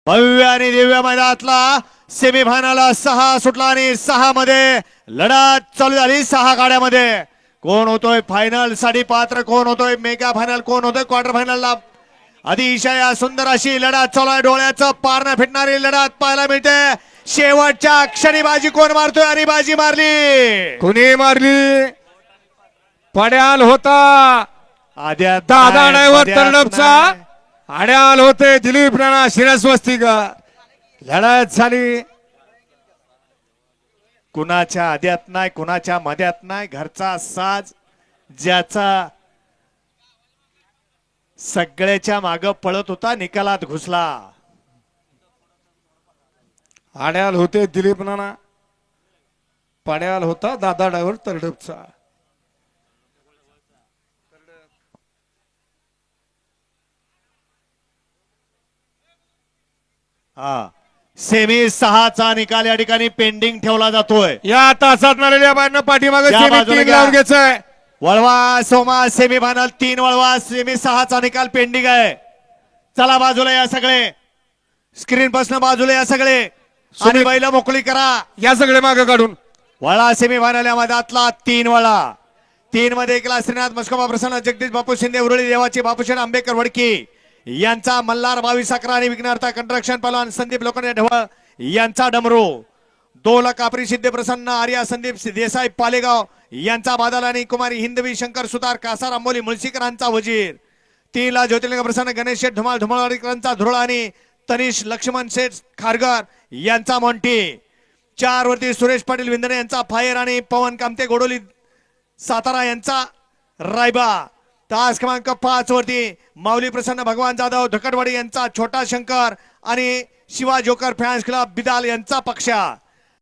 भव्य आणि दिव्य मैदानातला सेमीफायनल 6 सुटला आणि 6 मध्ये लढत चालू झाली 6 गाड्यामध्ये. कोण होतोय फायनल साठी पात्र, कोण होतोय मेगा फायनल, कोण होतोय क्वार्टर फायनलला. अतिशय सुंदर अशी लढत चालू आहे. डोळ्याचं पार न फिटणारी लढत पाहायला मिळते. शेवटच्या क्षणी बाजी कोण मारतोय आणि बाजी मारली कुणी मारली? पड्याल होता आद्या दादा ड्रायव्हर तर्डपचा. आड्याल होते दिलीप राणा शिरस्वस्तीकर. लढत झाली. कुणाच्या आद्यात नाही, कुणाच्या मध्यात नाही. घरचा साज ज्याचा सगळ्याच्या माग पळत होता निकालात घुसला. आड्याल होते दिलीप राणा, पड्याल होता दादा ड्रायव्हर तर्डपचा. हा सेमी 6चा निकाल या ठिकाणी पेंडिंग ठेवला जातोय. या तासात मिळालेल्या बाहेरनं पाठीमागे या सेमी बाजूला 3 घ्या. लावून घ्यायचंय. वळवा सोमा सेमीफायनल 3 वळवा. सेमी 6चा निकाल पेंडिंग आहे. चला बाजूला या सगळे, स्क्रीन पासून बाजूला या सगळे आणि बैल मोकळी करा. या सगळे मागे काढून वळा सेमीफायनल या मैदानातला 3 वळा. 3 मध्ये एकला श्रीनाथ मस्कोबा प्रसन्न, जगदीश बापू शिंदे उरुळी, देवाची बापूशेठ आंबेकर वडकी यांचा मल्हार 22-11 आणि विघ्नार्थ कंट्रक्शन पहलवान संदीप लोखंडे ढवळ यांचा डमरू. 2 कापरी सिद्धे प्रसन्न आर्या संदीप देसाई पालेगाव यांचा बादल आणि कुमारी हिंदवी शंकर सुतार कासार अंबोली मुळशीकरांचा वजीर. 3 ज्योतिर्लिंग प्रसन्न गणेश शेठ धुमाळ धुमाळवाडीकरांचा धुरळा आणि तनिष लक्ष्मण शेठ खारगर यांचा मोंटी. 4 वरती सुरेश पाटील विंदणे यांचा फायर आणि पवन कामते गोडोली सातारा यांचा रायबा. तास क्रमांक 5 वरती माऊली प्रसन्न भगवान जाधव धकडवाडी यांचा छोटा शंकर आणि Shiva joker fans club Bidal यांचा पक्षा.